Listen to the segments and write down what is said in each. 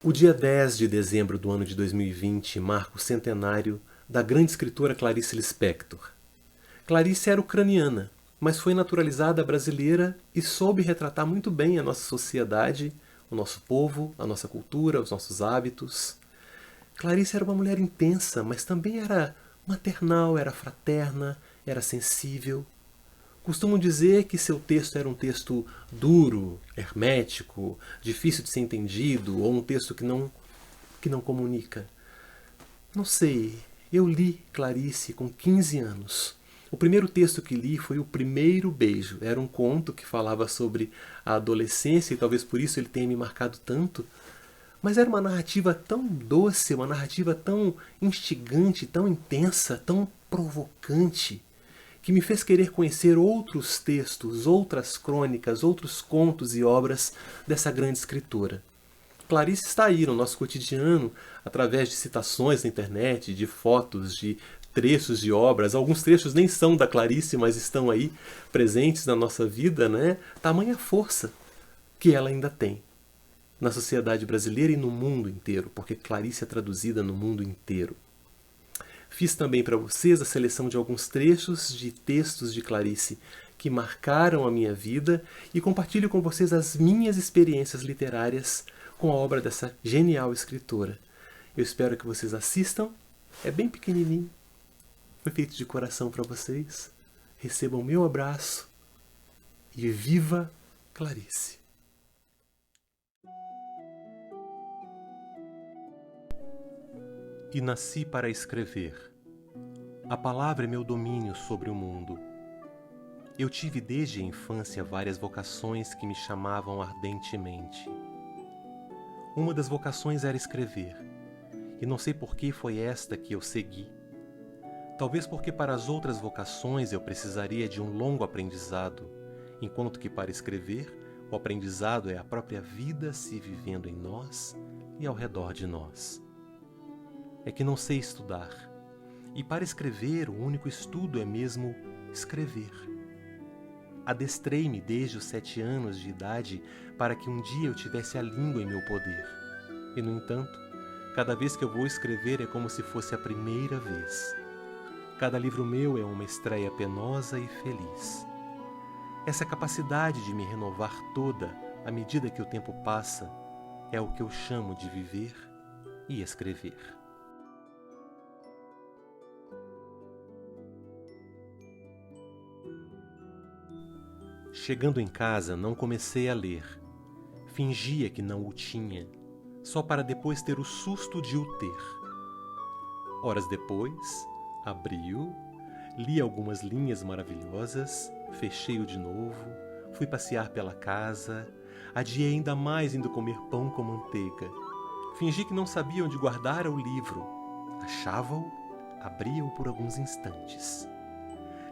O dia 10 de dezembro do ano de 2020 marca o centenário da grande escritora Clarice Lispector. Clarice era ucraniana, mas foi naturalizada brasileira e soube retratar muito bem a nossa sociedade, o nosso povo, a nossa cultura, os nossos hábitos. Clarice era uma mulher intensa, mas também era maternal, era fraterna, era sensível. Costumo dizer que seu texto era um texto duro, hermético, difícil de ser entendido, ou um texto que não comunica. Não sei, eu li Clarice com 15 anos. O primeiro texto que li foi O Primeiro Beijo. Era um conto que falava sobre a adolescência e talvez por isso ele tenha me marcado tanto. Mas era uma narrativa tão doce, uma narrativa tão instigante, tão intensa, tão provocante, que me fez querer conhecer outros textos, outras crônicas, outros contos e obras dessa grande escritora. Clarice está aí no nosso cotidiano, através de citações na internet, de fotos, de trechos de obras. Alguns trechos nem são da Clarice, mas estão aí presentes na nossa vida, né? Tamanha força que ela ainda tem na sociedade brasileira e no mundo inteiro, porque Clarice é traduzida no mundo inteiro. Fiz também para vocês a seleção de alguns trechos de textos de Clarice que marcaram a minha vida e compartilho com vocês as minhas experiências literárias com a obra dessa genial escritora. Eu espero que vocês assistam. É bem pequenininho. Foi feito de coração para vocês. Recebam o meu abraço e viva Clarice! E nasci para escrever. A palavra é meu domínio sobre o mundo. Eu tive desde a infância várias vocações que me chamavam ardentemente. Uma das vocações era escrever, e não sei por que foi esta que eu segui. Talvez porque para as outras vocações eu precisaria de um longo aprendizado, enquanto que para escrever, o aprendizado é a própria vida se vivendo em nós e ao redor de nós. É que não sei estudar, e para escrever o único estudo é mesmo escrever. Adestrei-me desde os 7 anos de idade para que um dia eu tivesse a língua em meu poder. E, no entanto, cada vez que eu vou escrever é como se fosse a primeira vez. Cada livro meu é uma estreia penosa e feliz. Essa capacidade de me renovar toda à medida que o tempo passa é o que eu chamo de viver e escrever. Chegando em casa, não comecei a ler. Fingia que não o tinha, só para depois ter o susto de o ter. Horas depois, abri-o, li algumas linhas maravilhosas, fechei-o de novo, fui passear pela casa, adiei ainda mais indo comer pão com manteiga. Fingi que não sabia onde guardara o livro. Achava-o, abria-o por alguns instantes.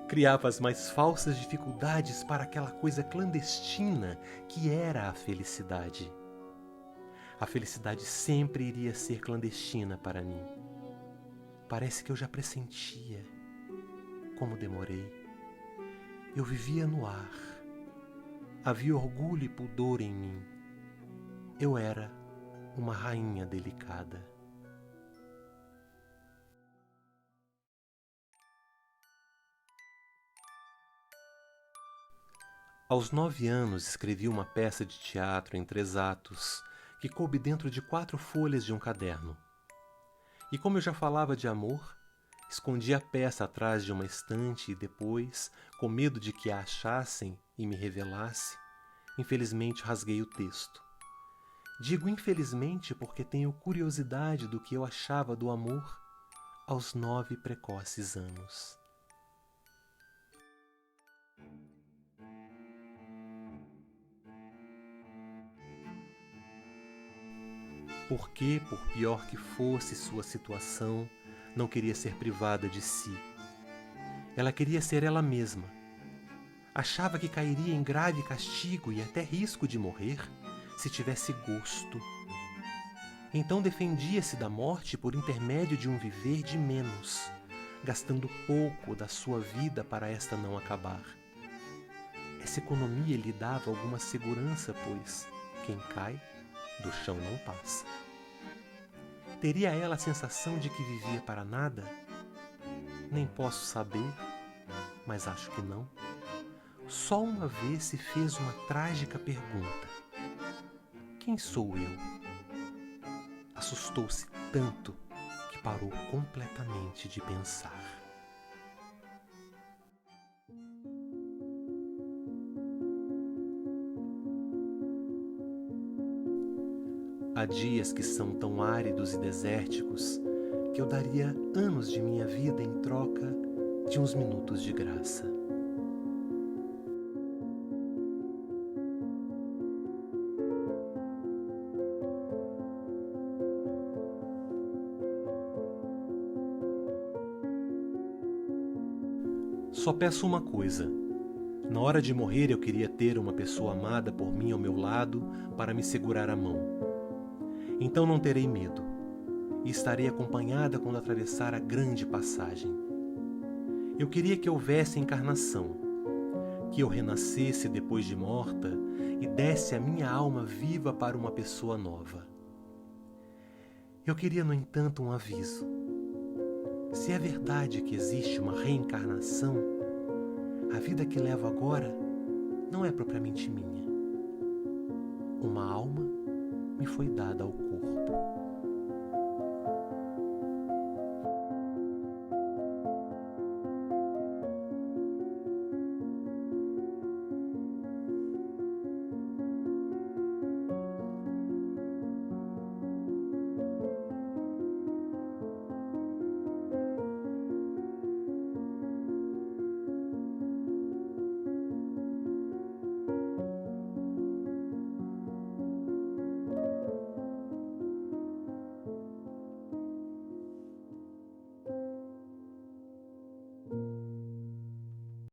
Criava as mais falsas dificuldades para aquela coisa clandestina que era a felicidade. A felicidade sempre iria ser clandestina para mim. Parece que eu já pressentia. Como demorei. Eu vivia no ar. Havia orgulho e pudor em mim. Eu era uma rainha delicada. Aos 9 anos escrevi uma peça de teatro em 3 atos, que coube dentro de 4 folhas de um caderno. E como eu já falava de amor, escondi a peça atrás de uma estante e depois, com medo de que a achassem e me revelasse, infelizmente rasguei o texto. Digo infelizmente porque tenho curiosidade do que eu achava do amor aos 9 precoces anos. Porque, por pior que fosse sua situação, não queria ser privada de si. Ela queria ser ela mesma. Achava que cairia em grave castigo e até risco de morrer se tivesse gosto. Então defendia-se da morte por intermédio de um viver de menos, gastando pouco da sua vida para esta não acabar. Essa economia lhe dava alguma segurança, pois quem cai, do chão não passa. Teria ela a sensação de que vivia para nada? Nem posso saber, mas acho que não. Só uma vez se fez uma trágica pergunta: quem sou eu? Assustou-se tanto que parou completamente de pensar. Há dias que são tão áridos e desérticos que eu daria anos de minha vida em troca de uns minutos de graça. Só peço uma coisa. Na hora de morrer eu queria ter uma pessoa amada por mim ao meu lado para me segurar a mão. Então não terei medo e estarei acompanhada quando atravessar a grande passagem. Eu queria que houvesse encarnação, que eu renascesse depois de morta e desse a minha alma viva para uma pessoa nova. Eu queria, no entanto, um aviso. Se é verdade que existe uma reencarnação, a vida que levo agora não é propriamente minha. Uma alma me foi dada ao corpo.